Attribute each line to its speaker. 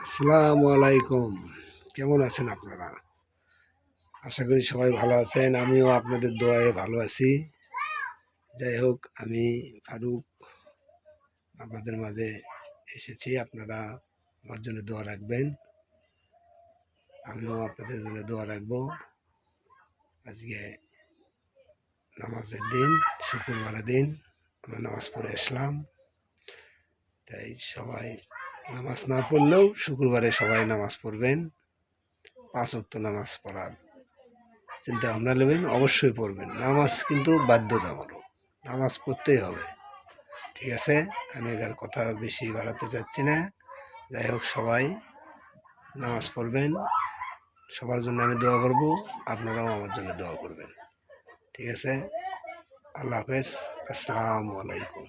Speaker 1: আসসালামু আলাইকুম। কেমন আছেন আপনারা? আশা করি সবাই ভালো আছেন। আমিও আপনাদের দোয়ায় ভালো আছি। যাই হোক, আমি ফারুক আপনাদের মাঝে এসেছি। আপনারা আমার জন্য দোয়া রাখবেন, আমিও আপনাদের জন্য দোয়া রাখবো। আজকে নামাজের দিন, শুক্রবারের দিন, আমরা নামাজ পড়ে আসলাম। তাই সবাই নামাজ না পড়লেও শুক্রবারে সবাই নামাজ পড়বেন। 5 ওয়াক্ত নামাজ পড়ার চিন্তা ভাবনা নেবেন, অবশ্যই পড়বেন। নামাজ কিন্তু বাধ্যতামূলক, নামাজ পড়তেই হবে। ঠিক আছে, আমি এর কথা বেশি বাড়াতে চাচ্ছি না। যাই হোক, সবাই নামাজ পড়বেন। সবার জন্য আমি দোয়া করব, আপনারাও আমার জন্য দোয়া করবেন। ঠিক আছে, আল্লাহ হাফেজ। আসসালামু আলাইকুম।